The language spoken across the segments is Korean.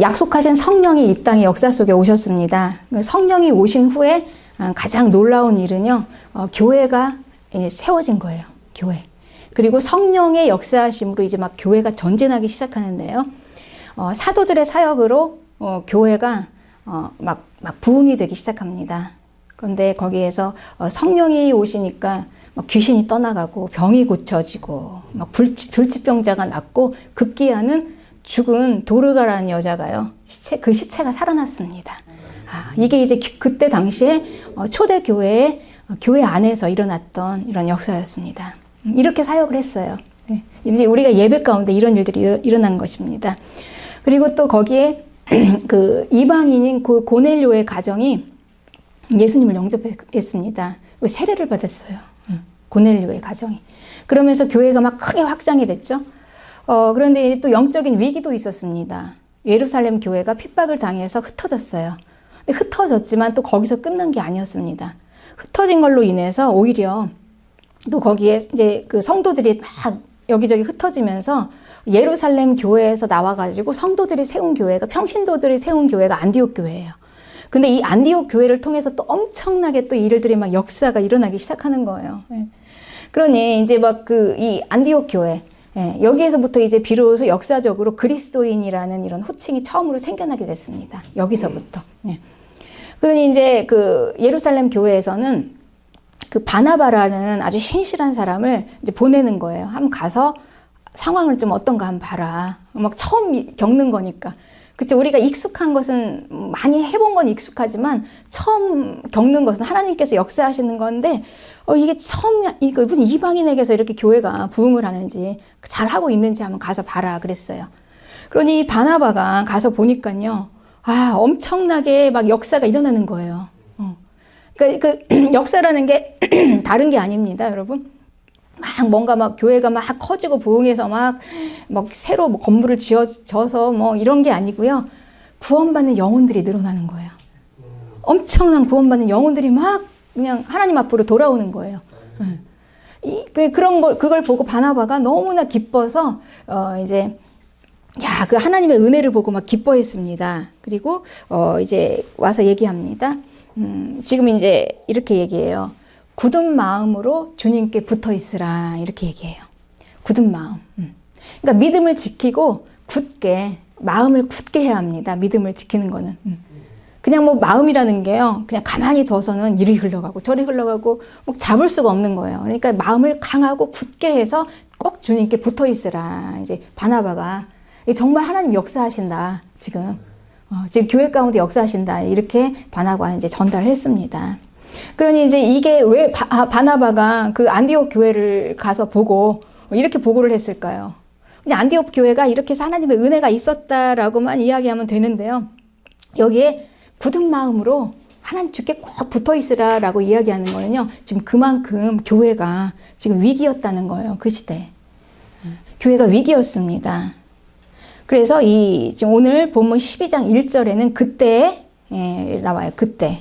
약속하신 성령이 이 땅의 역사 속에 오셨습니다. 성령이 오신 후에 가장 놀라운 일은요, 교회가 세워진 거예요. 교회. 그리고 성령의 역사하심으로 이제 막 교회가 전진하기 시작하는데요. 사도들의 사역으로 교회가 막 부흥이 되기 시작합니다. 그런데 거기에서 성령이 오시니까 막 귀신이 떠나가고 병이 고쳐지고 막 불치병자가 낫고 급기야는 죽은 도르가라는 여자가요, 그 시체가 살아났습니다. 이게 이제 그때 당시에 초대 교회 안에서 일어났던 이런 역사였습니다. 이렇게 사역을 했어요. 이제 우리가 예배 가운데 이런 일들이 일어난 것입니다. 그리고 또 거기에 그 이방인인 그 고넬료의 가정이 예수님을 영접했습니다. 세례를 받았어요. 고넬료의 가정이. 그러면서 교회가 막 크게 확장이 됐죠. 그런데 또 영적인 위기도 있었습니다. 예루살렘 교회가 핍박을 당해서 흩어졌어요. 근데 흩어졌지만 또 거기서 끝난 게 아니었습니다. 흩어진 걸로 인해서 오히려 또 거기에 이제 그 성도들이 막 여기저기 흩어지면서 예루살렘 교회에서 나와가지고 성도들이 세운 교회가, 평신도들이 세운 교회가 안디옥 교회예요. 근데 이 안디옥 교회를 통해서 또 엄청나게 또 일들이 막 역사가 일어나기 시작하는 거예요. 그러니 이제 막 이 안디옥 교회, 여기에서부터 이제 비로소 역사적으로 그리스도인이라는 이런 호칭이 처음으로 생겨나게 됐습니다. 여기서부터. 그러니 이제 그 예루살렘 교회에서는 그 바나바라는 아주 신실한 사람을 이제 보내는 거예요. 한번 가서 상황을 좀 어떤가 한번 봐라. 막 처음 겪는 거니까. 그쵸? 우리가 익숙한 것은 많이 해본 건 익숙하지만 처음 겪는 것은 하나님께서 역사하시는 건데 이게 무슨 이방인에게서 이렇게 교회가 부흥을 하는지 잘하고 있는지 한번 가서 봐라 그랬어요. 그러니 바나바가 가서 보니까요. 엄청나게 막 역사가 일어나는 거예요. 그러니까 그 역사라는 게 다른 게 아닙니다, 여러분. 막 뭔가 막 교회가 막 커지고 부흥해서 막 새로 건물을 지어져서 뭐 이런 게 아니고요. 구원받는 영혼들이 늘어나는 거예요. 엄청난 구원받는 영혼들이 막 그냥 하나님 앞으로 돌아오는 거예요. 그걸 보고 바나바가 너무나 기뻐서 이제 그 하나님의 은혜를 보고 막 기뻐했습니다. 그리고 이제 와서 얘기합니다. 지금 이제 이렇게 얘기해요. 굳은 마음으로 주님께 붙어 있으라 이렇게 얘기해요. 굳은 마음. 그러니까 믿음을 지키고 마음을 굳게 해야 합니다. 믿음을 지키는 거는. 그냥 뭐 마음이라는 게요. 그냥 가만히 둬서는 이리 흘러가고 저리 흘러가고 뭐 잡을 수가 없는 거예요. 그러니까 마음을 강하고 굳게 해서 꼭 주님께 붙어 있으라. 이제 바나바가 정말 하나님 역사하신다. 지금 교회 가운데 역사하신다. 이렇게 바나바가 이제 전달했습니다. 그러니 이제 이게 왜 바나바가 그 안디옥 교회를 가서 보고 이렇게 보고를 했을까요? 그냥 안디옥 교회가 이렇게 해서 하나님의 은혜가 있었다라고만 이야기하면 되는데요. 여기에 굳은 마음으로 하나님 주께 꼭 붙어 있으라라고 이야기하는 거는요. 지금 그만큼 교회가 지금 위기였다는 거예요. 그 시대. 교회가 위기였습니다. 그래서 지금 오늘 본문 12장 1절에는 그때에 나와요. 그때.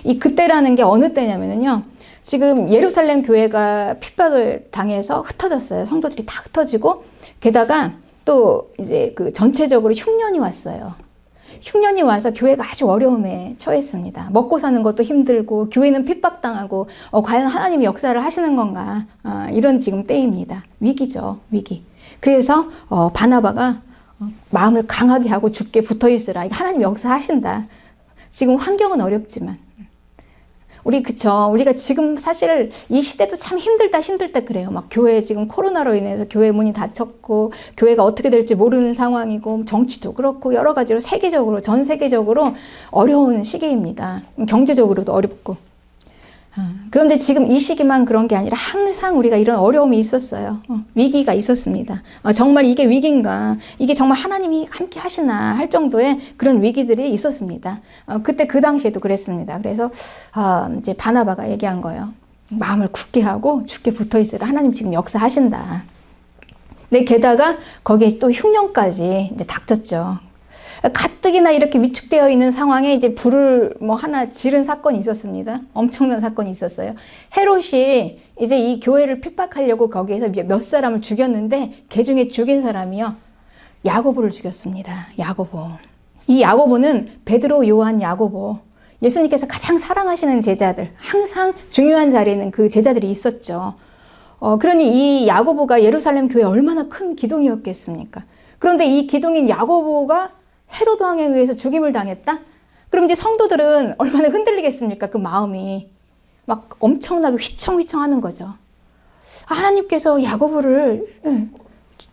이 그때라는 게 어느 때냐면요. 지금 예루살렘 교회가 핍박을 당해서 흩어졌어요. 성도들이 다 흩어지고 게다가 또 이제 그 전체적으로 흉년이 왔어요. 흉년이 와서 교회가 아주 어려움에 처했습니다. 먹고 사는 것도 힘들고 교회는 핍박당하고 과연 하나님이 역사를 하시는 건가 이런 지금 때입니다. 위기죠. 위기. 그래서 바나바가 마음을 강하게 하고 주께 붙어 있으라. 하나님 역사하신다. 지금 환경은 어렵지만 우리가 지금 사실 이 시대도 참 힘들다 그래요. 막 교회 지금 코로나로 인해서 교회 문이 닫혔고 교회가 어떻게 될지 모르는 상황이고 정치도 그렇고 여러 가지로 전 세계적으로 어려운 시기입니다. 경제적으로도 어렵고. 그런데 지금 이 시기만 그런 게 아니라 항상 우리가 이런 어려움이 있었어요. 위기가 있었습니다. 정말 이게 위기인가? 이게 정말 하나님이 함께 하시나 할 정도의 그런 위기들이 있었습니다. 그때 그 당시에도 그랬습니다. 그래서 이제 바나바가 얘기한 거예요. 마음을 굳게 하고 주께 붙어 있으라. 하나님 지금 역사하신다. 근데 게다가 거기에 또 흉년까지 이제 닥쳤죠. 가뜩이나 이렇게 위축되어 있는 상황에 이제 불을 하나 지른 사건이 있었습니다. 엄청난 사건이 있었어요. 헤롯이 이제 이 교회를 핍박하려고 거기에서 몇 사람을 죽였는데 그 중에 죽인 사람이요. 야고보를 죽였습니다. 야고보. 이 야고보는 베드로, 요한, 야고보, 예수님께서 가장 사랑하시는 제자들, 항상 중요한 자리에는 그 제자들이 있었죠. 그러니 이 야고보가 예루살렘 교회에 얼마나 큰 기둥이었겠습니까? 그런데 이 기둥인 야고보가 헤로드 왕에 의해서 죽임을 당했다? 그럼 이제 성도들은 얼마나 흔들리겠습니까? 그 마음이 막 엄청나게 휘청휘청 하는 거죠. 하나님께서 야고보를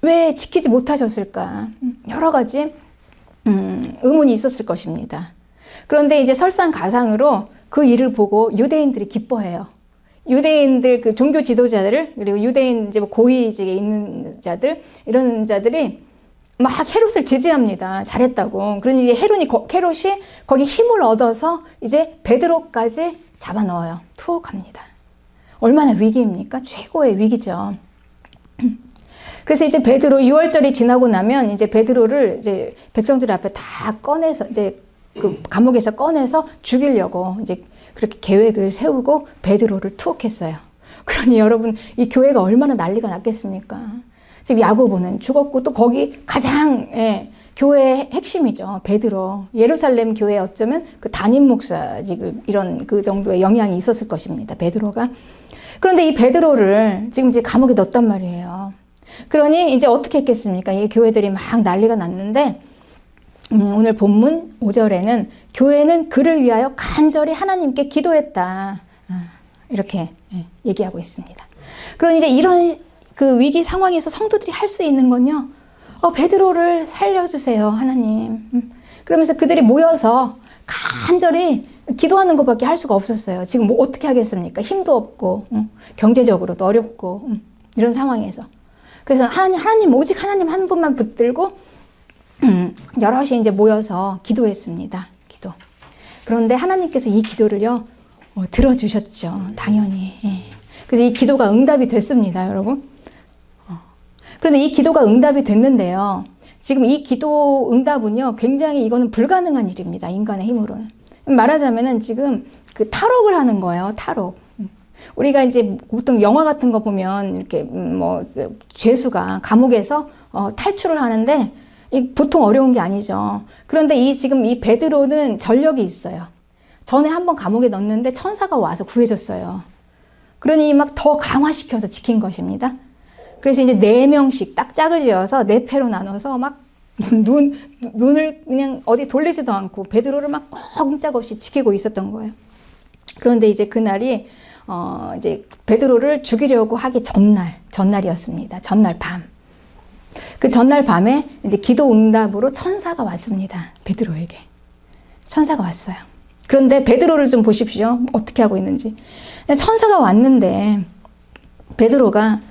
왜 지키지 못하셨을까? 여러 가지 의문이 있었을 것입니다. 그런데 이제 설상가상으로 그 일을 보고 유대인들이 기뻐해요. 유대인들 그 종교 지도자들을, 그리고 유대인 이제 고위직에 있는 자들, 이런 자들이 막 헤롯을 지지합니다. 잘했다고. 그러니 이제 헤롯이 거기 힘을 얻어서 이제 베드로까지 잡아 넣어요. 투옥합니다. 얼마나 위기입니까? 최고의 위기죠. 그래서 이제 베드로 6월절이 지나고 나면 이제 베드로를 이제 백성들 앞에 다 꺼내서 이제 그 감옥에서 꺼내서 죽이려고 이제 그렇게 계획을 세우고 베드로를 투옥했어요. 그러니 여러분, 이 교회가 얼마나 난리가 났겠습니까? 지금 야고보는 죽었고, 또 거기 가장 교회의 핵심이죠. 베드로. 예루살렘 교회 어쩌면 그 담임 목사직 이런 그 정도의 영향이 있었을 것입니다. 베드로가. 그런데 이 베드로를 지금 이제 감옥에 넣었단 말이에요. 그러니 이제 어떻게 했겠습니까? 이 교회들이 막 난리가 났는데, 오늘 본문 5절에는 교회는 그를 위하여 간절히 하나님께 기도했다. 이렇게 얘기하고 있습니다. 그러니 이제 이런 그 위기 상황에서 성도들이 할 수 있는 건요, 베드로를 살려주세요, 하나님. 그러면서 그들이 모여서 간절히 기도하는 것밖에 할 수가 없었어요. 지금 뭐 어떻게 하겠습니까? 힘도 없고, 경제적으로도 어렵고, 이런 상황에서. 그래서 하나님, 오직 하나님 한 분만 붙들고, 여럿이 이제 모여서 기도했습니다. 기도. 그런데 하나님께서 이 기도를요, 들어주셨죠. 당연히. 그래서 이 기도가 응답이 됐습니다, 여러분. 그런데 이 기도가 응답이 됐는데요. 지금 이 기도 응답은요, 굉장히 이거는 불가능한 일입니다. 인간의 힘으로는. 말하자면은 지금 그 탈옥을 하는 거예요. 탈옥. 우리가 이제 보통 영화 같은 거 보면 이렇게 죄수가 감옥에서 탈출을 하는데 보통 어려운 게 아니죠. 그런데 지금 이 베드로는 전력이 있어요. 전에 한번 감옥에 넣었는데 천사가 와서 구해줬어요. 그러니 막 더 강화시켜서 지킨 것입니다. 그래서 이제 4명씩 딱 짝을 지어서 4패로 나눠서 막 눈을 그냥 어디 돌리지도 않고 베드로를 막 꼼짝없이 지키고 있었던 거예요. 그런데 이제 그날이 이제 베드로를 죽이려고 하기 전날이었습니다. 전날 밤. 그 전날 밤에 이제 기도 응답으로 천사가 왔습니다. 베드로에게. 천사가 왔어요. 그런데 베드로를 좀 보십시오. 어떻게 하고 있는지. 천사가 왔는데 베드로가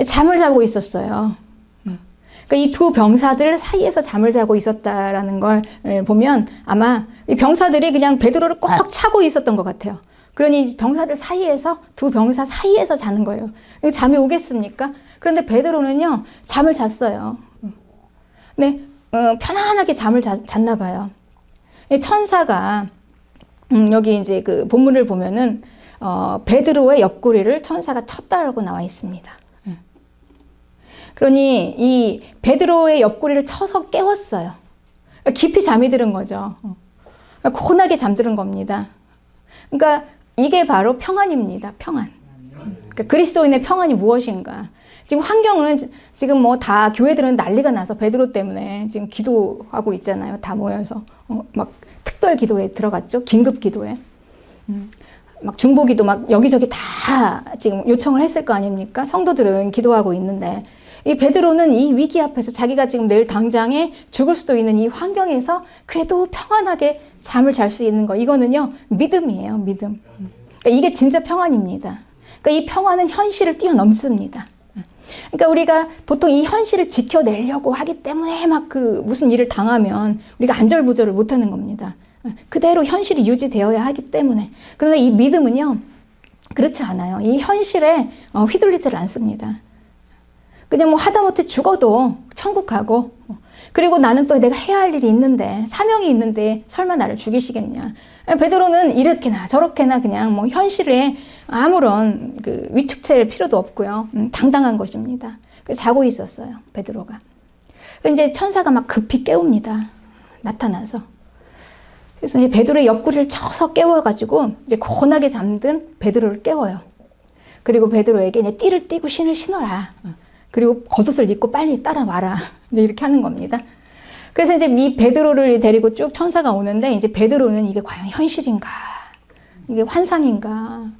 잠을 자고 있었어요. 그러니까 이 두 병사들 사이에서 잠을 자고 있었다라는 걸 보면 아마 이 병사들이 그냥 베드로를 꼭 차고 있었던 것 같아요. 그러니 병사들 사이에서, 두 병사 사이에서 자는 거예요. 잠이 오겠습니까? 그런데 베드로는요, 잠을 잤어요. 네, 편안하게 잠을 잤나 봐요. 천사가, 여기 이제 그 본문을 보면은, 베드로의 옆구리를 천사가 쳤다라고 나와 있습니다. 그러니 이 베드로의 옆구리를 쳐서 깨웠어요. 깊이 잠이 들은 거죠. 고나게 잠드는 겁니다. 그러니까 이게 바로 평안입니다. 평안. 그러니까 그리스도인의 평안이 무엇인가? 지금 환경은 지금 뭐 다 교회들은 난리가 나서 베드로 때문에 지금 기도하고 있잖아요. 다 모여서 막 특별 기도에 들어갔죠. 긴급 기도에. 막 중보기도 막 여기저기 다 지금 요청을 했을 거 아닙니까? 성도들은 기도하고 있는데 이 베드로는 이 위기 앞에서 자기가 지금 내일 당장에 죽을 수도 있는 이 환경에서 그래도 평안하게 잠을 잘 수 있는 거, 이거는요 믿음이에요. 믿음. 그러니까 이게 진짜 평안입니다. 그러니까 이 평안은 현실을 뛰어넘습니다. 그러니까 우리가 보통 이 현실을 지켜내려고 하기 때문에 막 그 무슨 일을 당하면 우리가 안절부절을 못하는 겁니다. 그대로 현실이 유지되어야 하기 때문에. 그런데 이 믿음은요 그렇지 않아요. 이 현실에 휘둘리지를 않습니다. 그냥 뭐 하다못해 죽어도 천국 가고, 그리고 나는 또 내가 해야 할 일이 있는데, 사명이 있는데 설마 나를 죽이시겠냐. 베드로는 이렇게나 저렇게나 그냥 뭐 현실에 아무런 그 위축될 필요도 없고요. 당당한 것입니다. 자고 있었어요, 베드로가. 이제 천사가 막 급히 깨웁니다. 나타나서. 그래서 이제 베드로의 옆구리를 쳐서 깨워가지고 이제 고나게 잠든 베드로를 깨워요. 그리고 베드로에게 이제 띠를 띠고 신을 신어라. 그리고 겉옷을 입고 빨리 따라와라. 이제 이렇게 하는 겁니다. 그래서 이제 이 베드로를 데리고 쭉 천사가 오는데 이제 베드로는 이게 과연 현실인가? 이게 환상인가?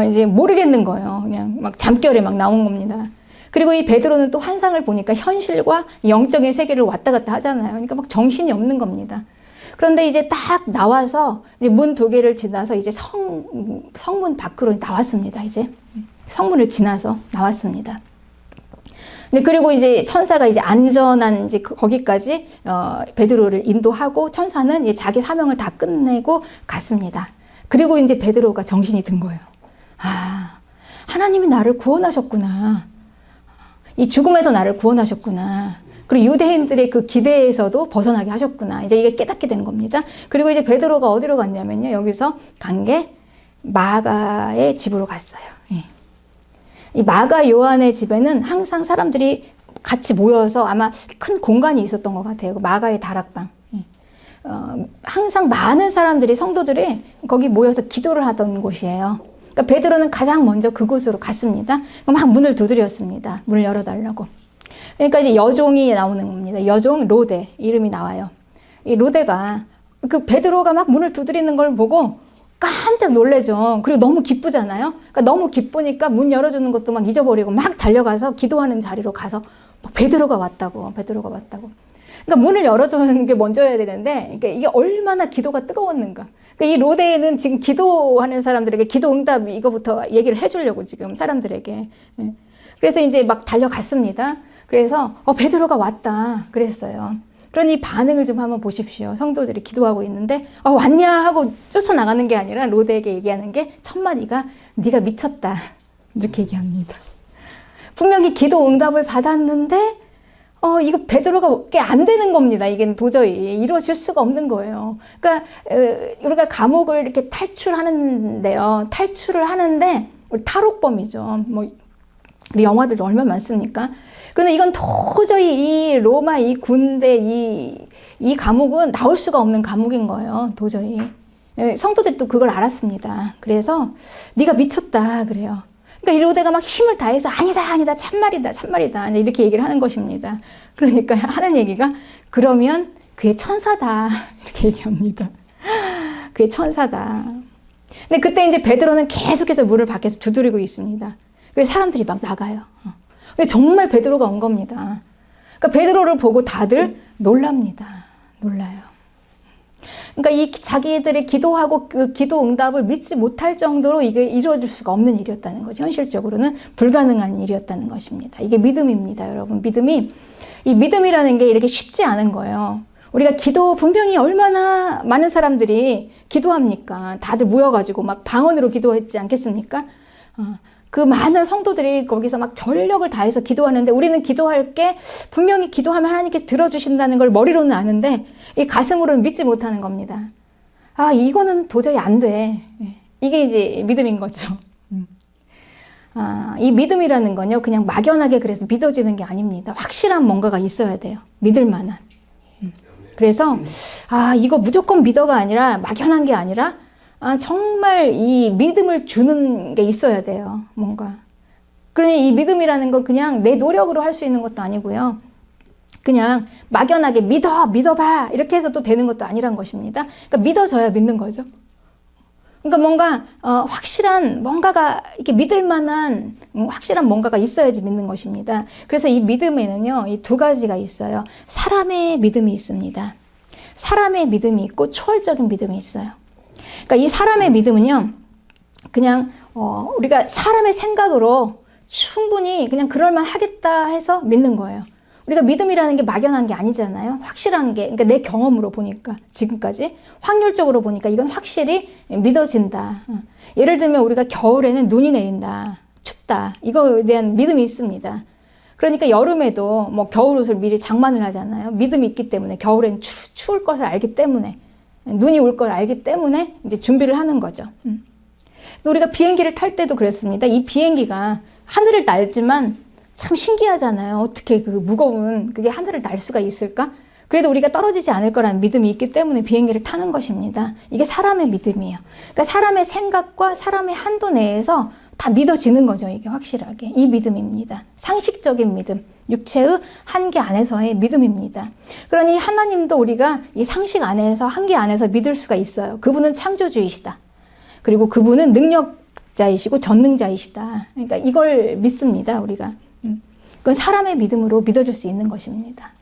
이제 모르겠는 거예요. 그냥 막 잠결에 막 나온 겁니다. 그리고 이 베드로는 또 환상을 보니까 현실과 영적인 세계를 왔다 갔다 하잖아요. 그러니까 막 정신이 없는 겁니다. 그런데 이제 딱 나와서 이제 문 2개를 지나서 이제 성문 밖으로 나왔습니다. 이제 성문을 지나서 나왔습니다. 네, 그리고 이제 천사가 이제 안전한 이제 거기까지 베드로를 인도하고 천사는 이제 자기 사명을 다 끝내고 갔습니다. 그리고 이제 베드로가 정신이 든 거예요. 아, 하나님이 나를 구원하셨구나. 이 죽음에서 나를 구원하셨구나. 그리고 유대인들의 그 기대에서도 벗어나게 하셨구나. 이제 이게 깨닫게 된 겁니다. 그리고 이제 베드로가 어디로 갔냐면요. 여기서 간 게 마가의 집으로 갔어요. 예. 이 마가 요한의 집에는 항상 사람들이 같이 모여서 아마 큰 공간이 있었던 것 같아요. 마가의 다락방. 예. 항상 많은 사람들이, 성도들이 거기 모여서 기도를 하던 곳이에요. 그러니까 베드로는 가장 먼저 그곳으로 갔습니다. 막 문을 두드렸습니다. 문을 열어달라고. 그러니까 이제 여종이 나오는 겁니다. 여종 로데 이름이 나와요. 이 로데가 그 베드로가 막 문을 두드리는 걸 보고 깜짝 놀래죠. 그리고 너무 기쁘잖아요. 그러니까 너무 기쁘니까 문 열어주는 것도 막 잊어버리고 막 달려가서 기도하는 자리로 가서 베드로가 왔다고. 그러니까 문을 열어주는 게 먼저여야 되는데 그러니까 이게 얼마나 기도가 뜨거웠는가. 그러니까 이 로데에는 지금 기도하는 사람들에게 기도 응답 이거부터 얘기를 해주려고 지금 사람들에게. 그래서 이제 막 달려갔습니다. 그래서 베드로가 왔다 그랬어요. 그러니 반응을 좀 한번 보십시오. 성도들이 기도하고 있는데 왔냐 하고 쫓아나가는 게 아니라 로데에게 얘기하는 게 첫 마디가 네가 미쳤다 이렇게 얘기합니다. 분명히 기도 응답을 받았는데 이거 베드로가 꽤 안 되는 겁니다. 이게 도저히 이루어질 수가 없는 거예요. 그러니까 우리가 감옥을 이렇게 탈출하는데요. 탈출을 하는데 탈옥범이죠. 뭐 우리 영화들 얼마나 많습니까? 그런데 이건 도저히 이 로마 이 군대 이 감옥은 나올 수가 없는 감옥인 거예요. 도저히. 성도들이 또 그걸 알았습니다. 그래서 네가 미쳤다 그래요. 그러니까 이 로데가 막 힘을 다해서 아니다 참말이다 이렇게 얘기를 하는 것입니다. 그러니까 하는 얘기가 그러면 그의 천사다 이렇게 얘기합니다. 그의 천사다. 근데 그때 이제 베드로는 계속해서 문을 밖에서 두드리고 있습니다. 그래서 사람들이 막 나가요. 근데 정말 베드로가 온 겁니다. 그러니까 베드로를 보고 다들 놀랍니다. 놀라요. 그러니까 이 자기들의 기도하고 그 기도 응답을 믿지 못할 정도로 이게 이루어질 수가 없는 일이었다는 거죠. 현실적으로는 불가능한 일이었다는 것입니다. 이게 믿음입니다, 여러분. 이 믿음이라는 게 이렇게 쉽지 않은 거예요. 우리가 기도 분명히 얼마나 많은 사람들이 기도합니까? 다들 모여가지고 막 방언으로 기도했지 않겠습니까? 그 많은 성도들이 거기서 막 전력을 다해서 기도하는데 우리는 기도할 게 분명히 기도하면 하나님께서 들어주신다는 걸 머리로는 아는데 이 가슴으로는 믿지 못하는 겁니다. 이거는 도저히 안 돼. 이게 이제 믿음인 거죠. 이 믿음이라는 건요, 그냥 막연하게 그래서 믿어지는 게 아닙니다. 확실한 뭔가가 있어야 돼요. 믿을 만한. 그래서 이거 무조건 믿어가 아니라 막연한 게 아니라 정말 이 믿음을 주는 게 있어야 돼요. 뭔가. 그러니 이 믿음이라는 건 그냥 내 노력으로 할 수 있는 것도 아니고요. 그냥 막연하게 믿어봐 이렇게 해서 또 되는 것도 아니란 것입니다. 그러니까 믿어져야 믿는 거죠. 그러니까 뭔가 확실한 뭔가가 이렇게 믿을 만한 확실한 뭔가가 있어야지 믿는 것입니다. 그래서 이 믿음에는요, 이 2가지가 있어요. 사람의 믿음이 있습니다. 사람의 믿음이 있고 초월적인 믿음이 있어요. 그러니까 이 사람의 믿음은요, 그냥 우리가 사람의 생각으로 충분히 그냥 그럴만 하겠다 해서 믿는 거예요. 우리가 믿음이라는 게 막연한 게 아니잖아요. 확실한 게, 그러니까 내 경험으로 보니까 지금까지 확률적으로 보니까 이건 확실히 믿어진다. 예를 들면 우리가 겨울에는 눈이 내린다, 춥다, 이거에 대한 믿음이 있습니다. 그러니까 여름에도 뭐 겨울 옷을 미리 장만을 하잖아요. 믿음이 있기 때문에 겨울엔 추울 것을 알기 때문에. 눈이 올 걸 알기 때문에 이제 준비를 하는 거죠. 우리가 비행기를 탈 때도 그랬습니다. 이 비행기가 하늘을 날지만 참 신기하잖아요. 어떻게 그 무거운 그게 하늘을 날 수가 있을까? 그래도 우리가 떨어지지 않을 거라는 믿음이 있기 때문에 비행기를 타는 것입니다. 이게 사람의 믿음이에요. 그러니까 사람의 생각과 사람의 한도 내에서 다 믿어지는 거죠. 이게 확실하게. 이 믿음입니다. 상식적인 믿음. 육체의 한계 안에서의 믿음입니다. 그러니 하나님도 우리가 이 상식 안에서, 한계 안에서 믿을 수가 있어요. 그분은 창조주이시다. 그리고 그분은 능력자이시고 전능자이시다. 그러니까 이걸 믿습니다. 우리가. 그건 사람의 믿음으로 믿어줄 수 있는 것입니다.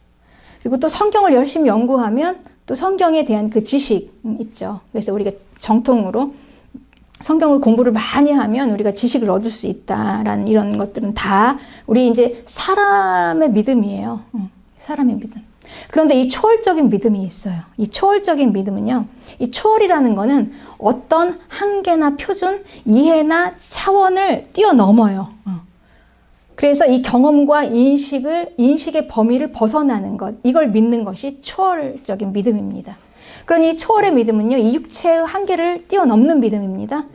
그리고 또 성경을 열심히 연구하면 또 성경에 대한 그 지식 있죠. 그래서 우리가 정통으로 성경을 공부를 많이 하면 우리가 지식을 얻을 수 있다라는 이런 것들은 다 우리 이제 사람의 믿음이에요. 사람의 믿음. 그런데 이 초월적인 믿음이 있어요. 이 초월적인 믿음은요. 이 초월이라는 거는 어떤 한계나 표준, 이해나 차원을 뛰어넘어요. 그래서 이 경험과 인식의 범위를 벗어나는 것, 이걸 믿는 것이 초월적인 믿음입니다. 그러니 이 초월의 믿음은요, 이 육체의 한계를 뛰어넘는 믿음입니다.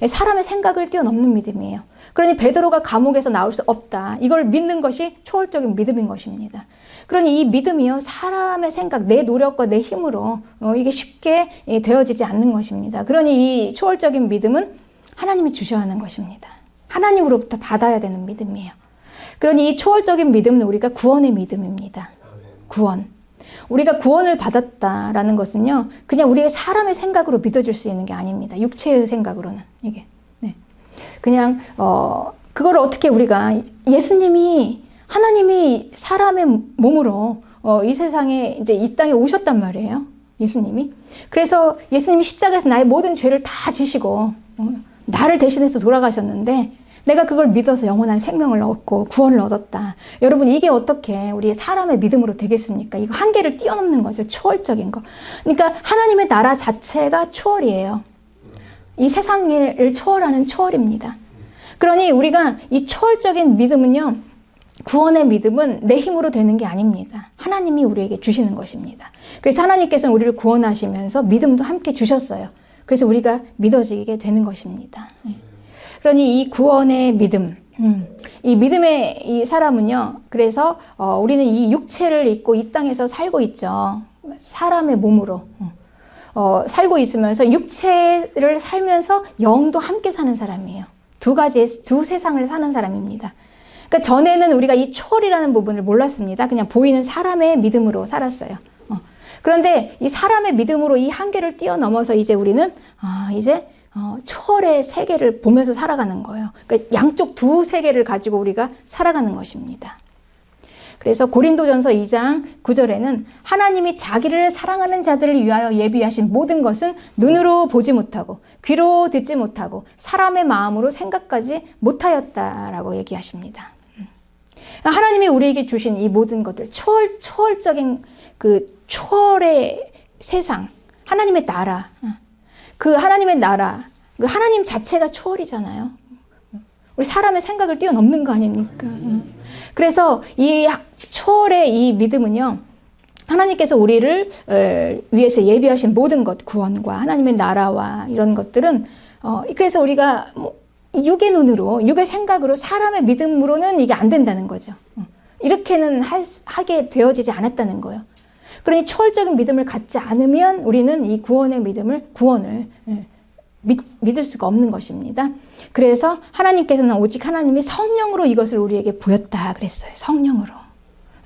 사람의 생각을 뛰어넘는 믿음이에요. 그러니 베드로가 감옥에서 나올 수 없다. 이걸 믿는 것이 초월적인 믿음인 것입니다. 그러니 이 믿음이요, 사람의 생각, 내 노력과 내 힘으로 이게 쉽게 되어지지 않는 것입니다. 그러니 이 초월적인 믿음은 하나님이 주셔야 하는 것입니다. 하나님으로부터 받아야 되는 믿음이에요. 그러니 이 초월적인 믿음은 우리가 구원의 믿음입니다. 구원. 우리가 구원을 받았다라는 것은요, 그냥 우리의 사람의 생각으로 믿어줄 수 있는 게 아닙니다. 육체의 생각으로는. 이게. 네. 그냥, 그걸 어떻게 우리가 하나님이 사람의 몸으로 이 세상에, 이제 이 땅에 오셨단 말이에요. 예수님이. 그래서 예수님이 십자가에서 나의 모든 죄를 다 지시고, 나를 대신해서 돌아가셨는데, 내가 그걸 믿어서 영원한 생명을 얻고 구원을 얻었다. 여러분, 이게 어떻게 우리 사람의 믿음으로 되겠습니까? 이거 한계를 뛰어넘는 거죠. 초월적인 거. 그러니까 하나님의 나라 자체가 초월이에요. 이 세상을 초월하는 초월입니다. 그러니 우리가 이 초월적인 믿음은요, 구원의 믿음은 내 힘으로 되는 게 아닙니다. 하나님이 우리에게 주시는 것입니다. 그래서 하나님께서는 우리를 구원하시면서 믿음도 함께 주셨어요. 그래서 우리가 믿어지게 되는 것입니다. 그러니 이 구원의 믿음, 이 믿음의 이 사람은요, 그래서 우리는 이 육체를 입고 이 땅에서 살고 있죠. 사람의 몸으로 살고 있으면서 육체를 살면서 영도 함께 사는 사람이에요. 두 세상을 사는 사람입니다. 그러니까 전에는 우리가 이 초월이라는 부분을 몰랐습니다. 그냥 보이는 사람의 믿음으로 살았어요. 그런데 이 사람의 믿음으로 이 한계를 뛰어넘어서 이제 우리는 초월의 세계를 보면서 살아가는 거예요. 그러니까 양쪽 두 세계를 가지고 우리가 살아가는 것입니다. 그래서 고린도전서 2장 9절에는 하나님이 자기를 사랑하는 자들을 위하여 예비하신 모든 것은 눈으로 보지 못하고 귀로 듣지 못하고 사람의 마음으로 생각하지 못하였다라고 얘기하십니다. 하나님이 우리에게 주신 이 모든 것들, 초월적인 그 초월의 세상, 하나님의 나라, 그 하나님의 나라, 그 하나님 자체가 초월이잖아요. 우리 사람의 생각을 뛰어넘는 거 아닙니까? 그래서 이 초월의 이 믿음은요, 하나님께서 우리를 위해서 예비하신 모든 것, 구원과 하나님의 나라와 이런 것들은, 그래서 우리가 육의 눈으로, 육의 생각으로, 사람의 믿음으로는 이게 안 된다는 거죠. 이렇게는 하게 되어지지 않았다는 거예요. 그러니 초월적인 믿음을 갖지 않으면 우리는 이 구원의 구원을 믿을 수가 없는 것입니다. 그래서 하나님께서는 오직 하나님이 성령으로 이것을 우리에게 보였다 그랬어요. 성령으로.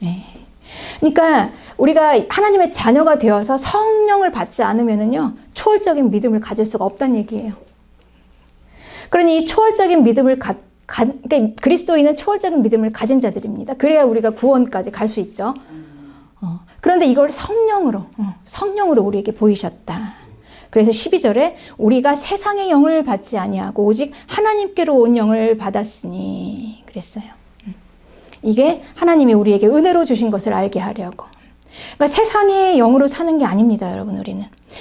네. 그러니까 우리가 하나님의 자녀가 되어서 성령을 받지 않으면은요, 초월적인 믿음을 가질 수가 없다는 얘기예요. 그러니 이 초월적인 믿음을 그러니까 그리스도인은 초월적인 믿음을 가진 자들입니다. 그래야 우리가 구원까지 갈 수 있죠. 그런데 이걸 성령으로 우리에게 보이셨다. 그래서 12절에 우리가 세상의 영을 받지 아니하고 오직 하나님께로 온 영을 받았으니 그랬어요. 이게 하나님이 우리에게 은혜로 주신 것을 알게 하려고. 그러니까 세상의 영으로 사는 게 아닙니다, 여러분.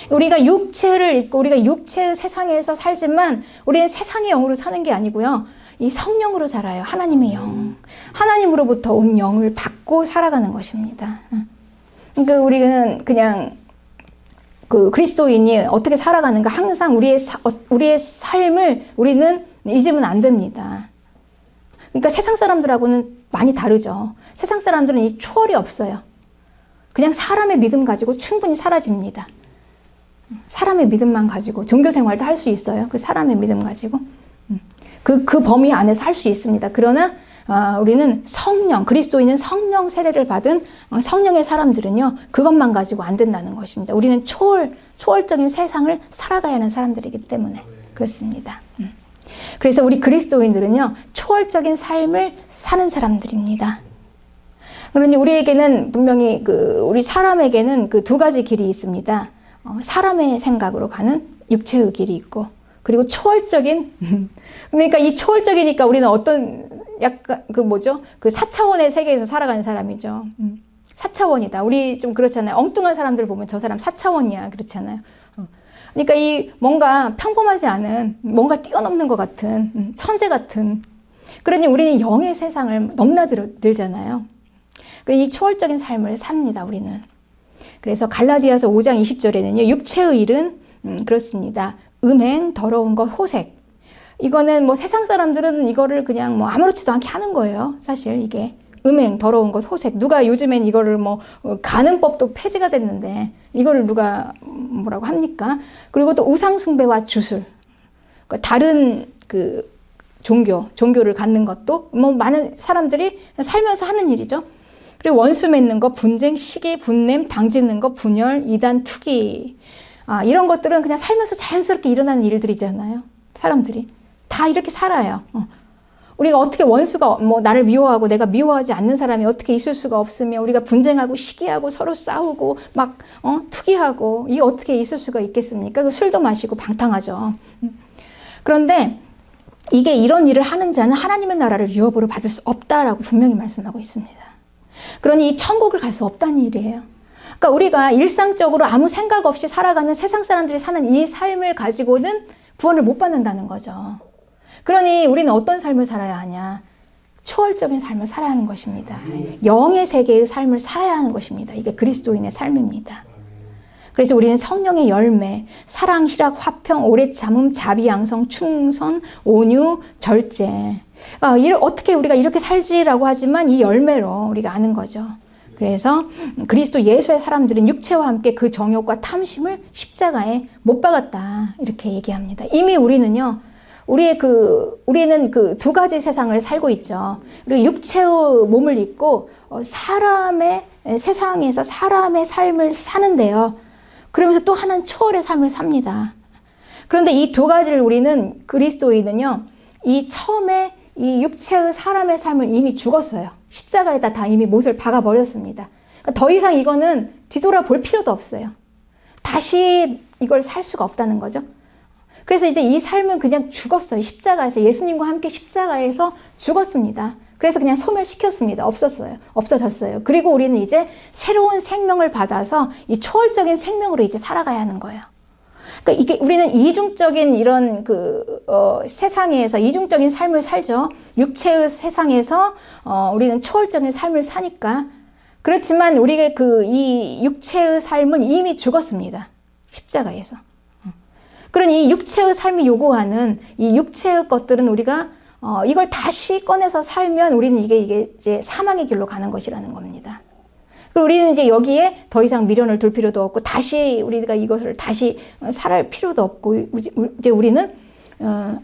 우리가 육체를 입고 우리가 육체의 세상에서 살지만 우리는 세상의 영으로 사는 게 아니고요, 이 성령으로 살아요. 하나님의 영, 하나님으로부터 온 영을 받고 살아가는 것입니다. 그러니까 우리는 그냥 그 그리스도인이 어떻게 살아가는가, 항상 우리의 삶을 우리는 잊으면 안 됩니다. 그러니까 세상 사람들하고는 많이 다르죠. 세상 사람들은 이 초월이 없어요. 그냥 사람의 믿음 가지고 충분히 사라집니다. 사람의 믿음만 가지고 종교 생활도 할 수 있어요. 그 사람의 믿음 가지고. 그 범위 안에서 할 수 있습니다. 그러나 우리는 성령, 그리스도인은 성령 세례를 받은 성령의 사람들은요, 그것만 가지고 안 된다는 것입니다. 우리는 초월적인 세상을 살아가야 하는 사람들이기 때문에 그렇습니다. 그래서 우리 그리스도인들은요, 초월적인 삶을 사는 사람들입니다. 그러니 우리에게는 분명히 우리 사람에게는 그 두 가지 길이 있습니다. 사람의 생각으로 가는 육체의 길이 있고, 그리고 초월적인, 그러니까 이 초월적이니까 우리는 어떤 약간 그 4차원의 세계에서 살아가는 사람이죠. 4차원이다. 우리 좀 그렇잖아요. 엉뚱한 사람들 보면 저 사람 4차원이야. 그렇잖아요. 그러니까 이 뭔가 평범하지 않은, 뭔가 뛰어넘는 것 같은, 천재 같은. 그러니 우리는 영의 세상을 넘나들잖아요. 이 초월적인 삶을 삽니다, 우리는. 그래서 갈라디아서 5장 20절에는요, 육체의 일은 그렇습니다. 음행, 더러운 것, 호색. 이거는 뭐 세상 사람들은 이거를 그냥 뭐 아무렇지도 않게 하는 거예요. 사실 이게 음행, 더러운 것, 호색. 누가 요즘엔 이거를 뭐 가는 법도 폐지가 됐는데 이거를 누가 뭐라고 합니까? 그리고 또 우상 숭배와 주술. 그러니까 다른 그 종교를 갖는 것도 뭐 많은 사람들이 살면서 하는 일이죠. 그리고 원수 맺는 거, 분쟁, 시기, 분냄, 당짓는 거, 분열, 이단, 투기. 이런 것들은 그냥 살면서 자연스럽게 일어나는 일들이잖아요. 사람들이. 다 이렇게 살아요. 우리가 어떻게 원수가 뭐 나를 미워하고 내가 미워하지 않는 사람이 어떻게 있을 수가 없으며 우리가 분쟁하고 시기하고 서로 싸우고 막 투기하고 이게 어떻게 있을 수가 있겠습니까? 술도 마시고 방탕하죠. 그런데 이게 이런 일을 하는 자는 하나님의 나라를 유업으로 받을 수 없다라고 분명히 말씀하고 있습니다. 그러니 이 천국을 갈 수 없다는 일이에요. 그러니까 우리가 일상적으로 아무 생각 없이 살아가는 세상 사람들이 사는 이 삶을 가지고는 구원을 못 받는다는 거죠. 그러니 우리는 어떤 삶을 살아야 하냐? 초월적인 삶을 살아야 하는 것입니다. 영의 세계의 삶을 살아야 하는 것입니다. 이게 그리스도인의 삶입니다. 그래서 우리는 성령의 열매, 사랑, 희락, 화평, 오래 참음, 자비, 양성, 충성, 온유, 절제. 어떻게 우리가 이렇게 살지라고 하지만 이 열매로 우리가 아는 거죠. 그래서 그리스도 예수의 사람들은 육체와 함께 그 정욕과 탐심을 십자가에 못 박았다. 이렇게 얘기합니다. 이미 우리는 그 두 가지 세상을 살고 있죠. 그리고 육체의 몸을 입고 사람의 세상에서 사람의 삶을 사는데요. 그러면서 또 하나는 초월의 삶을 삽니다. 그런데 이 두 가지를 우리는 그리스도인은요, 이 처음에 이 육체의 사람의 삶을 이미 죽었어요. 십자가에다 다 이미 못을 박아버렸습니다. 그러니까 더 이상 이거는 뒤돌아볼 필요도 없어요. 다시 이걸 살 수가 없다는 거죠. 그래서 이제 이 삶은 그냥 죽었어요. 십자가에서 예수님과 함께 십자가에서 죽었습니다. 그래서 그냥 소멸시켰습니다. 없어졌어요. 그리고 우리는 이제 새로운 생명을 받아서 이 초월적인 생명으로 이제 살아가야 하는 거예요. 그러니까 이게 우리는 이중적인 이런 세상에서 이중적인 삶을 살죠. 육체의 세상에서 우리는 초월적인 삶을 사니까. 그렇지만 우리가 이 육체의 삶은 이미 죽었습니다. 십자가에서. 그러니 이 육체의 삶이 요구하는 이 육체의 것들은 우리가 이걸 다시 꺼내서 살면 우리는 이게 이제 사망의 길로 가는 것이라는 겁니다. 그리고 우리는 이제 여기에 더 이상 미련을 둘 필요도 없고 다시 우리가 이것을 다시 살할 필요도 없고 이제 우리는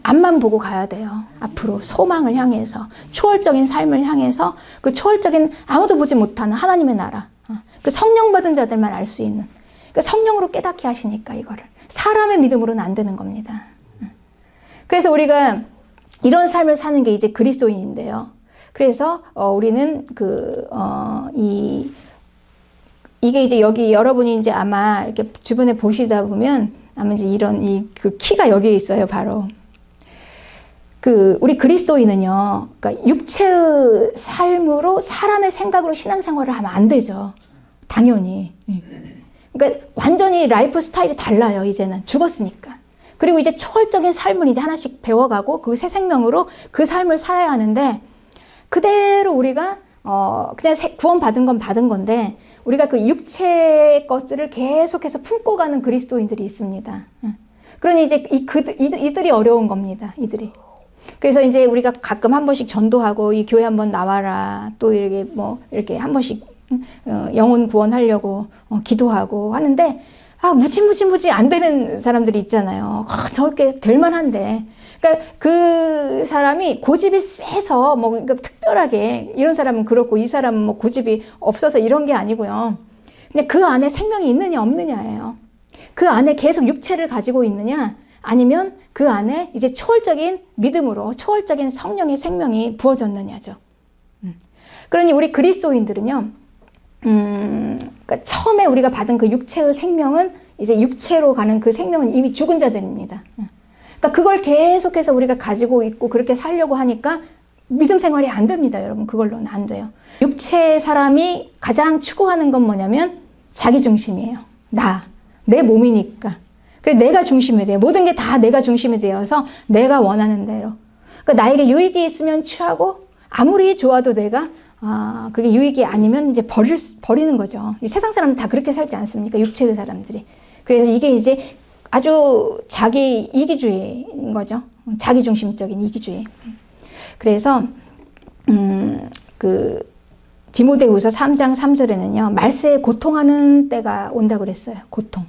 앞만 보고 가야 돼요. 앞으로 소망을 향해서 초월적인 삶을 향해서 그 초월적인 아무도 보지 못하는 하나님의 나라, 그 성령 받은 자들만 알 수 있는 그 성령으로 깨닫게 하시니까 이거를 사람의 믿음으로는 안 되는 겁니다. 그래서 우리가 이런 삶을 사는 게 이제 그리스도인인데요. 그래서 우리는 이게 이제 여기 여러분이 이제 아마 이렇게 주변에 보시다 보면 아마 이제 이런 그 키가 여기에 있어요. 바로 우리 그리스도인은요, 그러니까 육체의 삶으로 사람의 생각으로 신앙생활을 하면 안 되죠. 당연히. 그러니까 완전히 라이프 스타일이 달라요. 이제는 죽었으니까. 그리고 이제 초월적인 삶을 이제 하나씩 배워가고 그 새 생명으로 그 삶을 살아야 하는데 그대로 우리가 그냥 구원받은 건 받은 건데 우리가 그 육체의 것들을 계속해서 품고 가는 그리스도인들이 있습니다. 그러니 이제 이들이 어려운 겁니다. 이들이. 그래서 이제 우리가 가끔 한 번씩 전도하고 이 교회 한번 나와라. 또 이렇게 한 번씩 영혼 구원하려고 기도하고 하는데 무지 안 되는 사람들이 있잖아요. 저렇게 될 만한데. 그러니까 그 사람이 고집이 세서 그러니까 특별하게 이런 사람은 그렇고 이 사람은 고집이 없어서 이런 게 아니고요. 그냥 그 안에 생명이 있느냐 없느냐예요. 그 안에 계속 육체를 가지고 있느냐 아니면 그 안에 이제 초월적인 믿음으로 초월적인 성령의 생명이 부어졌느냐죠. 그러니 우리 그리스도인들은요. 그러니까 처음에 우리가 받은 그 육체의 생명은 이제 육체로 가는 그 생명은 이미 죽은 자들입니다. 그러니까 그걸 계속해서 우리가 가지고 있고 그렇게 살려고 하니까 믿음 생활이 안 됩니다, 여러분. 그걸로는 안 돼요. 육체의 사람이 가장 추구하는 건 뭐냐면 자기 중심이에요. 내 몸이니까. 그래서 내가 중심이 돼요. 모든 게 다 내가 중심이 되어서 내가 원하는 대로. 그러니까 나에게 유익이 있으면 취하고 아무리 좋아도 내가 그게 유익이 아니면 이제 버리는 거죠. 세상 사람은 다 그렇게 살지 않습니까? 육체의 사람들이. 그래서 이게 이제 아주 자기 이기주의인 거죠. 자기 중심적인 이기주의. 그래서 그 디모데후서 3장 3절에는요. 말세에 고통하는 때가 온다고 그랬어요. 고통.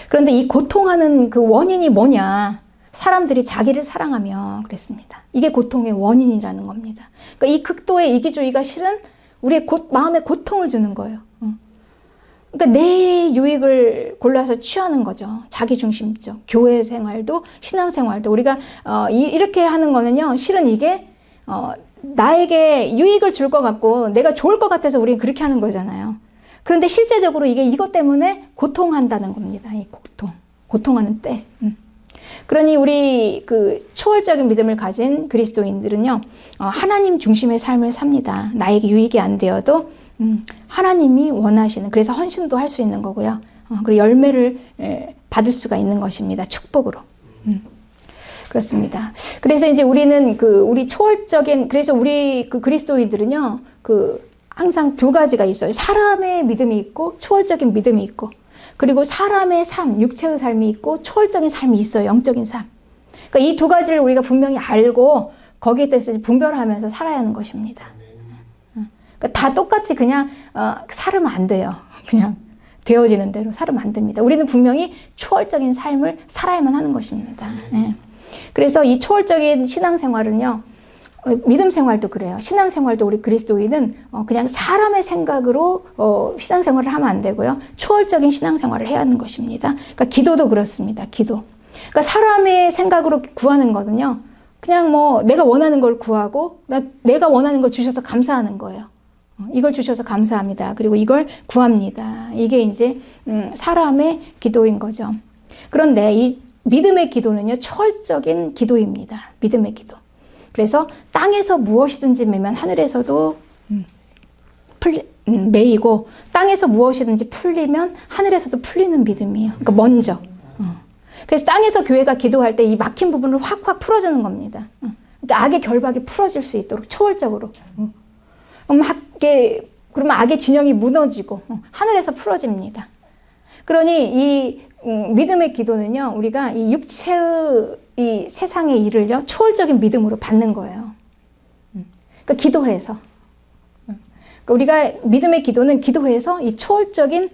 그런데 이 고통하는 그 원인이 뭐냐? 사람들이 자기를 사랑하며 그랬습니다. 이게 고통의 원인이라는 겁니다. 그러니까 이 극도의 이기주의가 실은 우리의 마음에 고통을 주는 거예요. 그러니까 내 유익을 골라서 취하는 거죠. 자기중심적. 교회 생활도 신앙생활도 우리가 이렇게 하는 거는요. 실은 이게 나에게 유익을 줄 것 같고 내가 좋을 것 같아서 우리는 그렇게 하는 거잖아요. 그런데 실제적으로 이게 이것 때문에 고통한다는 겁니다. 이 고통하는 때. 그러니 우리 그 초월적인 믿음을 가진 그리스도인들은요. 하나님 중심의 삶을 삽니다. 나에게 유익이 안 되어도 하나님이 원하시는, 그래서 헌신도 할 수 있는 거고요. 그리고 열매를 받을 수가 있는 것입니다. 축복으로. 그렇습니다. 그래서 이제 우리는 우리 초월적인, 그래서 우리 그 그리스도인들은요, 항상 두 가지가 있어요. 사람의 믿음이 있고, 초월적인 믿음이 있고, 그리고 사람의 삶, 육체의 삶이 있고, 초월적인 삶이 있어요. 영적인 삶. 그러니까 이 두 가지를 우리가 분명히 알고, 거기에 대해서 분별하면서 살아야 하는 것입니다. 다 똑같이 그냥 살으면 안 돼요. 그냥 되어지는 대로 살으면 안 됩니다. 우리는 분명히 초월적인 삶을 살아야만 하는 것입니다. 네. 그래서 이 초월적인 신앙생활은요. 믿음 생활도 그래요. 신앙생활도 우리 그리스도인은 그냥 사람의 생각으로 신앙생활을 하면 안 되고요. 초월적인 신앙생활을 해야 하는 것입니다. 그러니까 기도도 그렇습니다. 기도. 그러니까 사람의 생각으로 구하는 거는요. 그냥 내가 원하는 걸 구하고 내가 원하는 걸 주셔서 감사하는 거예요. 이걸 주셔서 감사합니다. 그리고 이걸 구합니다. 이게 이제 사람의 기도인 거죠. 그런데 이 믿음의 기도는요. 초월적인 기도입니다. 믿음의 기도. 그래서 땅에서 무엇이든지 매면 하늘에서도 매이고 땅에서 무엇이든지 풀리면 하늘에서도 풀리는 믿음이에요. 그러니까 먼저. 그래서 땅에서 교회가 기도할 때 이 막힌 부분을 확 풀어주는 겁니다. 그러니까 악의 결박이 풀어질 수 있도록 초월적으로. 그러면 악의 진영이 무너지고 하늘에서 풀어집니다. 그러니 이 믿음의 기도는요, 우리가 이 육체의 이 세상의 일을요, 초월적인 믿음으로 받는 거예요. 그러니까 기도해서. 그러니까 우리가 믿음의 기도는 기도해서 이 초월적인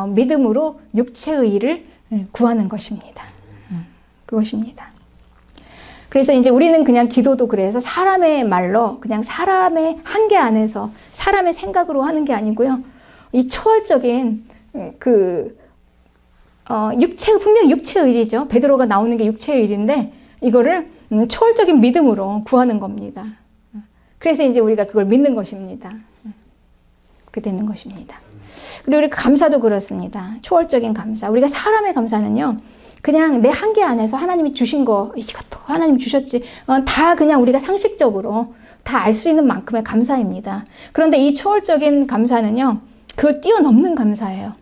믿음으로 육체의 일을 구하는 것입니다. 그것입니다. 그래서 이제 우리는 그냥 기도도 그래서 사람의 말로 그냥 사람의 한계 안에서 사람의 생각으로 하는 게 아니고요. 이 초월적인 분명 육체의 일이죠. 베드로가 나오는 게 육체의 일인데 이거를 초월적인 믿음으로 구하는 겁니다. 그래서 이제 우리가 그걸 믿는 것입니다. 그렇게 되는 것입니다. 그리고 우리 감사도 그렇습니다. 초월적인 감사. 우리가 사람의 감사는요. 그냥 내 한계 안에서 하나님이 주신 거, 이것도 하나님이 주셨지. 다 그냥 우리가 상식적으로 다 알 수 있는 만큼의 감사입니다. 그런데 이 초월적인 감사는요. 그걸 뛰어넘는 감사예요.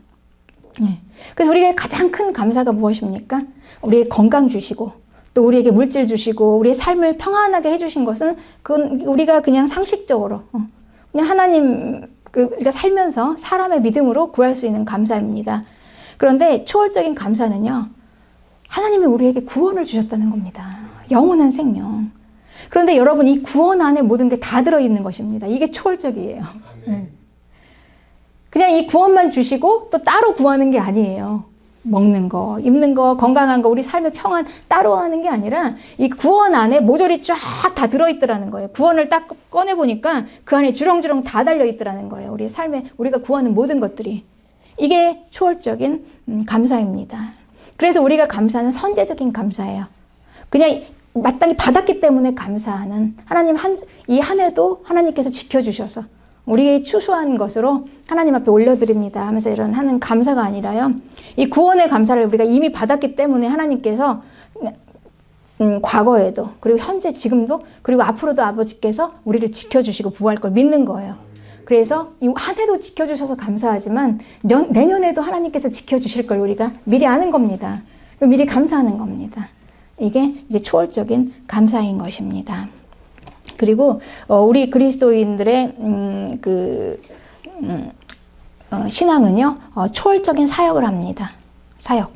네. 그래서 우리가 가장 큰 감사가 무엇입니까? 우리의 건강 주시고 또 우리에게 물질 주시고 우리의 삶을 평안하게 해주신 것은 그건 우리가 그냥 상식적으로 그냥 하나님 우리가 살면서 사람의 믿음으로 구할 수 있는 감사입니다. 그런데 초월적인 감사는요. 하나님이 우리에게 구원을 주셨다는 겁니다. 영원한 생명. 그런데 여러분 이 구원 안에 모든 게 다 들어있는 것입니다. 이게 초월적이에요. 그냥 이 구원만 주시고 또 따로 구하는 게 아니에요. 먹는 거, 입는 거, 건강한 거, 우리 삶의 평안 따로 하는 게 아니라 이 구원 안에 모조리 쫙 다 들어있더라는 거예요. 구원을 딱 꺼내보니까 그 안에 주렁주렁 다 달려있더라는 거예요. 우리 삶에 우리가 구하는 모든 것들이. 이게 초월적인 감사입니다. 그래서 우리가 감사는 선제적인 감사예요. 그냥 마땅히 받았기 때문에 감사하는 하나님 이 한 해도 하나님께서 지켜주셔서 우리의 추수한 것으로 하나님 앞에 올려드립니다 하면서 이런 하는 감사가 아니라요. 이 구원의 감사를 우리가 이미 받았기 때문에 하나님께서 과거에도 그리고 현재 지금도 그리고 앞으로도 아버지께서 우리를 지켜주시고 보호할 걸 믿는 거예요. 그래서 이 한 해도 지켜주셔서 감사하지만 내년에도 하나님께서 지켜주실 걸 우리가 미리 아는 겁니다. 미리 감사하는 겁니다. 이게 이제 초월적인 감사인 것입니다. 그리고 우리 그리스도인들의 신앙은요 초월적인 사역을 합니다. 사역.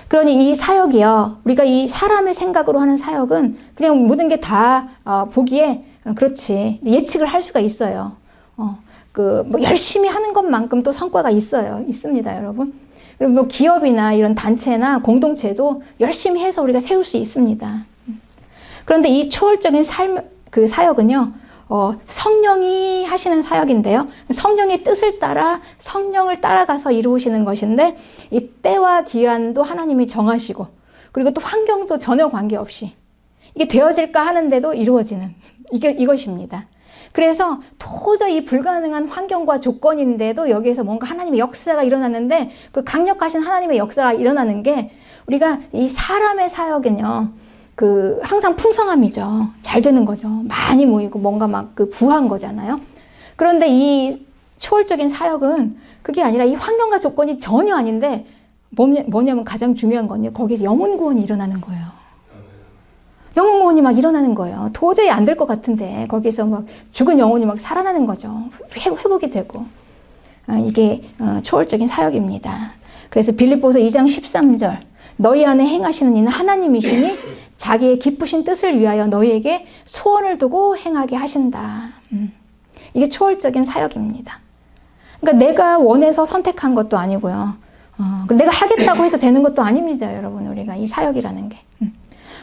그러니 이 사역이요 우리가 이 사람의 생각으로 하는 사역은 그냥 모든 게 다 보기에 그렇지 예측을 할 수가 있어요. 뭐 열심히 하는 것만큼 또 성과가 있습니다, 여러분. 그리고 뭐 기업이나 이런 단체나 공동체도 열심히 해서 우리가 세울 수 있습니다. 그런데 이 초월적인 그 사역은요, 성령이 하시는 사역인데요. 성령의 뜻을 따라 성령을 따라가서 이루시는 것인데 이 때와 기한도 하나님이 정하시고 그리고 또 환경도 전혀 관계없이 이게 되어질까 하는데도 이루어지는 이것입니다. 그래서 도저히 불가능한 환경과 조건인데도 여기에서 뭔가 하나님의 역사가 일어났는데 그 강력하신 하나님의 역사가 일어나는 게 우리가 이 사람의 사역은요. 항상 풍성함이죠. 잘 되는 거죠. 많이 모이고 뭔가 막 부한 거잖아요. 그런데 이 초월적인 사역은 그게 아니라 이 환경과 조건이 전혀 아닌데 뭐냐면 가장 중요한 건요. 거기서 영혼 구원이 일어나는 거예요. 영혼 구원이 막 일어나는 거예요. 도저히 안 될 것 같은데 거기서 막 죽은 영혼이 막 살아나는 거죠. 회복이 되고. 이게 초월적인 사역입니다. 그래서 빌립보서 2장 13절 너희 안에 행하시는 이는 하나님이시니 자기의 기쁘신 뜻을 위하여 너희에게 소원을 두고 행하게 하신다. 이게 초월적인 사역입니다. 그러니까 내가 원해서 선택한 것도 아니고요. 내가 하겠다고 해서 되는 것도 아닙니다, 여러분. 우리가 이 사역이라는 게.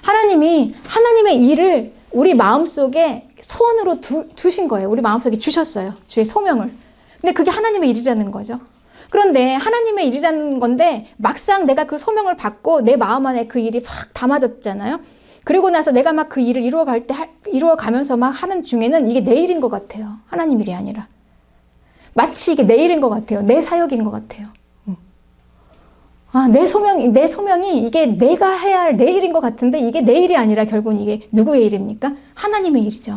하나님이 하나님의 일을 우리 마음속에 소원으로 두신 거예요. 우리 마음속에 주셨어요. 주의 소명을. 근데 그게 하나님의 일이라는 거죠. 그런데 하나님의 일이라는 건데 막상 내가 그 소명을 받고 내 마음 안에 그 일이 확 담아졌잖아요. 그리고 나서 내가 막 그 일을 이루어가면서 막 하는 중에는 이게 내 일인 것 같아요. 하나님 일이 아니라. 마치 이게 내 일인 것 같아요. 내 사역인 것 같아요. 내 소명이 이게 내가 해야 할 내 일인 것 같은데 이게 내 일이 아니라 결국은 이게 누구의 일입니까? 하나님의 일이죠.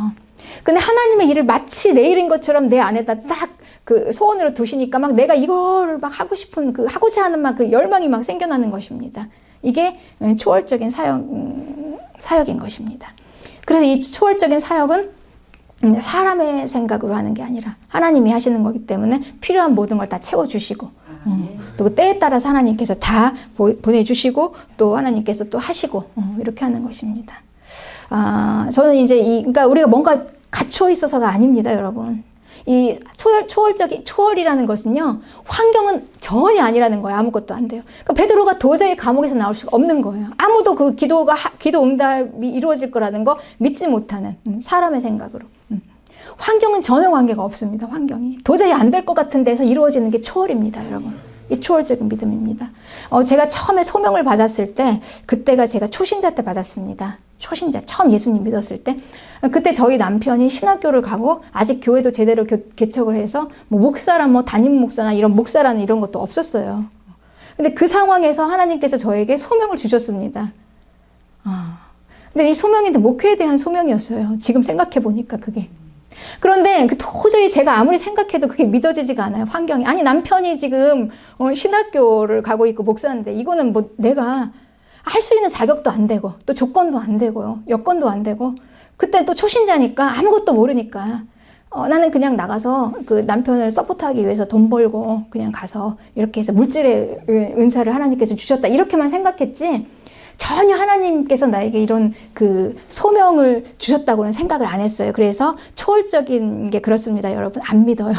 근데 하나님의 일을 마치 내 일인 것처럼 내 안에다 딱 그 소원으로 두시니까 막 내가 이걸 막 하고 싶은 하고자 하는 막 그 열망이 막 생겨나는 것입니다. 이게 초월적인 사역인 것입니다. 그래서 이 초월적인 사역은 사람의 생각으로 하는 게 아니라 하나님이 하시는 거기 때문에 필요한 모든 걸 다 채워주시고 또 때에 따라서 하나님께서 다 보내주시고 또 하나님께서 또 하시고 이렇게 하는 것입니다. 저는 이제 그러니까 우리가 뭔가 갖춰 있어서가 아닙니다, 여러분. 이 초월이라는 것은요, 환경은 전혀 아니라는 거예요. 아무것도 안 돼요. 그러니까 베드로가 도저히 감옥에서 나올 수가 없는 거예요. 아무도 그 기도 응답이 이루어질 거라는 거 믿지 못하는 사람의 생각으로. 환경은 전혀 관계가 없습니다. 환경이 도저히 안 될 것 같은 데서 이루어지는 게 초월입니다, 여러분. 이 초월적인 믿음입니다. 제가 처음에 소명을 받았을 때 그때가 제가 초신자 때 받았습니다. 초신자 처음 예수님 믿었을 때 그때 저희 남편이 신학교를 가고 아직 교회도 제대로 개척을 해서 뭐 목사라 뭐 담임 목사나 이런 목사라는 이런 것도 없었어요. 근데 그 상황에서 하나님께서 저에게 소명을 주셨습니다. 근데 이 소명인데 목회에 대한 소명이었어요. 지금 생각해 보니까 그게. 그런데 도저히 제가 아무리 생각해도 그게 믿어지지가 않아요. 환경이. 아니 남편이 지금 신학교를 가고 있고 목사인데 이거는 뭐 내가 할 수 있는 자격도 안 되고 또 조건도 안 되고요. 여건도 안 되고 그때 또 초신자니까 아무것도 모르니까 나는 그냥 나가서 그 남편을 서포트하기 위해서 돈 벌고 그냥 가서 이렇게 해서 물질의 은사를 하나님께서 주셨다 이렇게만 생각했지 전혀 하나님께서 나에게 이런 그 소명을 주셨다고는 생각을 안 했어요. 그래서 초월적인 게 그렇습니다, 여러분. 안 믿어요.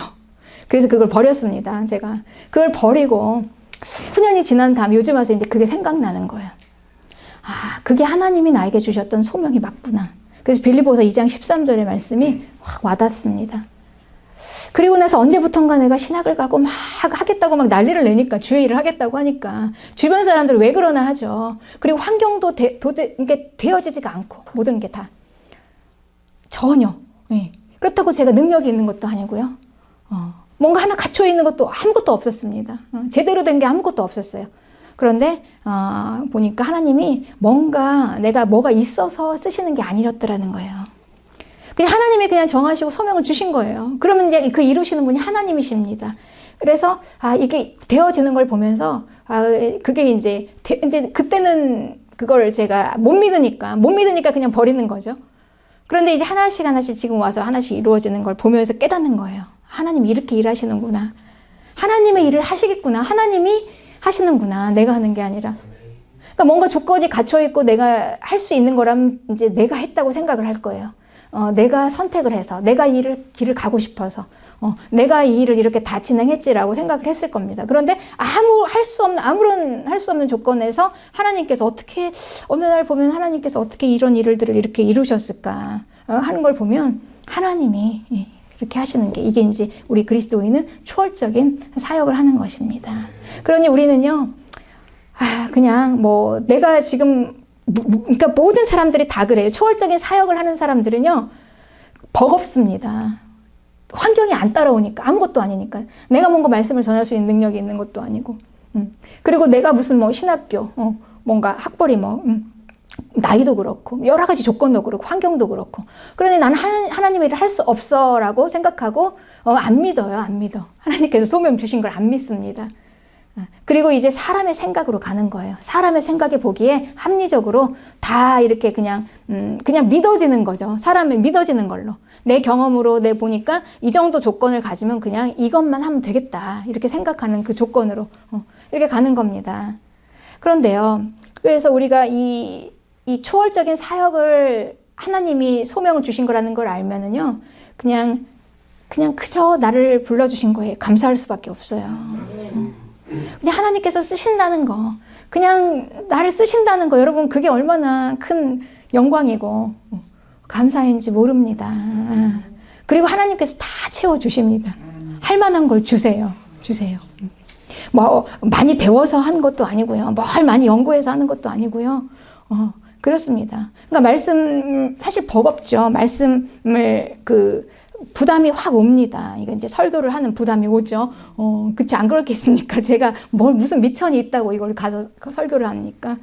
그래서 그걸 버렸습니다. 제가 그걸 버리고 수년이 지난 다음 요즘 와서 이제 그게 생각나는 거예요. 아, 그게 하나님이 나에게 주셨던 소명이 맞구나. 그래서 빌립보서 2장 13절의 말씀이 확 와닿습니다. 그리고 나서 언제부턴가 내가 신학을 가고 막 하겠다고 막 난리를 내니까, 주의 일을 하겠다고 하니까 주변 사람들이 왜 그러나 하죠. 그리고 환경도 이게 되어지지가 않고, 모든 게 다 전혀. 예. 그렇다고 제가 능력이 있는 것도 아니고요. 뭔가 하나 갖춰 있는 것도 아무것도 없었습니다. 제대로 된 게 아무것도 없었어요. 그런데 보니까 하나님이 내가 뭐가 있어서 쓰시는 게 아니었더라는 거예요. 그냥 하나님이 그냥 정하시고 소명을 주신 거예요. 그러면 이제 그 이루시는 분이 하나님이십니다. 그래서 이게 되어지는 걸 보면서 그게 이제 그때는 그걸 제가 못 믿으니까 그냥 버리는 거죠. 그런데 이제 하나씩 지금 와서 하나씩 이루어지는 걸 보면서 깨닫는 거예요. 하나님이 이렇게 일하시는구나. 하나님의 일을 하시겠구나. 하나님이 하시는구나. 내가 하는 게 아니라. 그러니까 뭔가 조건이 갖춰 있고 내가 할 수 있는 거라면 이제 내가 했다고 생각을 할 거예요. 내가 선택을 해서, 내가 길을 가고 싶어서, 내가 이 일을 이렇게 다 진행했지라고 생각을 했을 겁니다. 그런데 아무런 할 수 없는 조건에서 하나님께서 어떻게, 어느 날 보면 하나님께서 어떻게 이런 일들을 이렇게 이루셨을까 하는 걸 보면 하나님이 이렇게 하시는 게, 이게 이제 우리 그리스도인은 초월적인 사역을 하는 것입니다. 그러니 우리는요, 그냥 내가 지금, 그러니까 모든 사람들이 다 그래요. 초월적인 사역을 하는 사람들은요, 버겁습니다. 환경이 안 따라오니까, 아무것도 아니니까. 내가 뭔가 말씀을 전할 수 있는 능력이 있는 것도 아니고. 그리고 내가 무슨 신학교, 뭔가 학벌이 나이도 그렇고, 여러 가지 조건도 그렇고, 환경도 그렇고. 그러니 나는 하나님의 일을 할 수 없어라고 생각하고, 안 믿어요, 안 믿어. 하나님께서 소명 주신 걸 안 믿습니다. 그리고 이제 사람의 생각으로 가는 거예요. 사람의 생각에 보기에 합리적으로 다 이렇게 그냥 믿어지는 거죠. 사람이 믿어지는 걸로. 내 경험으로 보니까 이 정도 조건을 가지면 그냥 이것만 하면 되겠다. 이렇게 생각하는 그 조건으로 이렇게 가는 겁니다. 그런데요. 그래서 우리가 이 초월적인 사역을 하나님이 소명을 주신 거라는 걸 알면은요. 그냥 그저 나를 불러주신 거에 감사할 수밖에 없어요. 그냥 하나님께서 쓰신다는 거, 그냥 나를 쓰신다는 거, 여러분 그게 얼마나 큰 영광이고 감사인지 모릅니다. 그리고 하나님께서 다 채워주십니다. 할 만한 걸 주세요. 많이 배워서 한 것도 아니고요. 뭘 많이 연구해서 하는 것도 아니고요. 그렇습니다. 그러니까 말씀, 사실 버겁죠. 말씀을 부담이 확 옵니다. 이거 이제 설교를 하는 부담이 오죠. 그치, 안 그렇겠습니까? 제가 무슨 미천이 있다고 이걸 가서 설교를 합니까?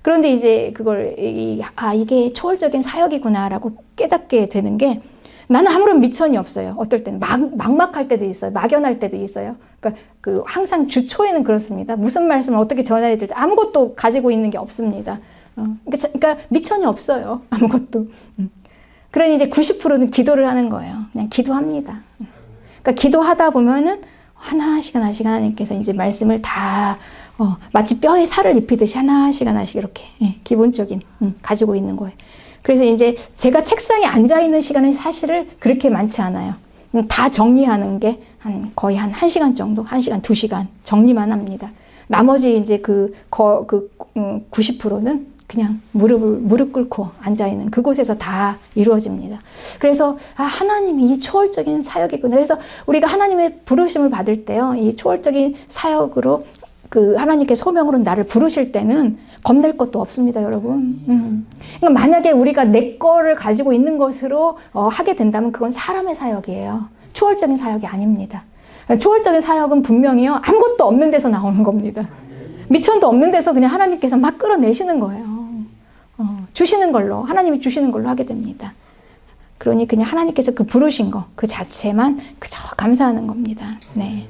그런데 이제 그걸, 이게 초월적인 사역이구나라고 깨닫게 되는 게, 나는 아무런 미천이 없어요. 어떨 때는 막막할 때도 있어요. 막연할 때도 있어요. 그러니까 항상 주초에는 그렇습니다. 무슨 말씀을 어떻게 전해야 될지 아무것도 가지고 있는 게 없습니다. 그러니까 미천이 없어요. 아무것도. 그러니 이제 90%는 기도를 하는 거예요. 그냥 기도합니다. 그러니까 기도하다 보면은 하나씩 하나님께서 이제 말씀을 다 마치 뼈에 살을 입히듯이 하나씩 이렇게 기본적인 가지고 있는 거예요. 그래서 이제 제가 책상에 앉아 있는 시간은 사실은 그렇게 많지 않아요. 다 정리하는 게 거의 한 1시간 정도, 1시간, 2시간 정리만 합니다. 나머지 이제 90%는 그냥 무릎 꿇고 앉아있는 그곳에서 다 이루어집니다. 그래서 하나님이 이 초월적인 사역이구나. 그래서 우리가 하나님의 부르심을 받을 때요, 이 초월적인 사역으로 하나님께 소명으로 나를 부르실 때는 겁낼 것도 없습니다, 여러분. 그러니까 만약에 우리가 내 거를 가지고 있는 것으로 하게 된다면 그건 사람의 사역이에요. 초월적인 사역이 아닙니다. 초월적인 사역은 분명히요, 아무것도 없는 데서 나오는 겁니다. 미천도 없는 데서 그냥 하나님께서 막 끌어내시는 거예요. 주시는 걸로, 하나님이 주시는 걸로 하게 됩니다. 그러니 그냥 하나님께서 부르신 거, 그 자체만 그저 감사하는 겁니다. 네.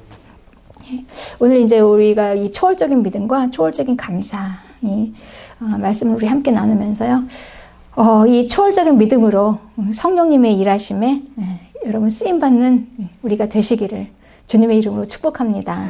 오늘 이제 우리가 이 초월적인 믿음과 초월적인 감사, 말씀을 우리 함께 나누면서요, 이 초월적인 믿음으로 성령님의 일하심에 여러분 쓰임받는 우리가 되시기를 주님의 이름으로 축복합니다.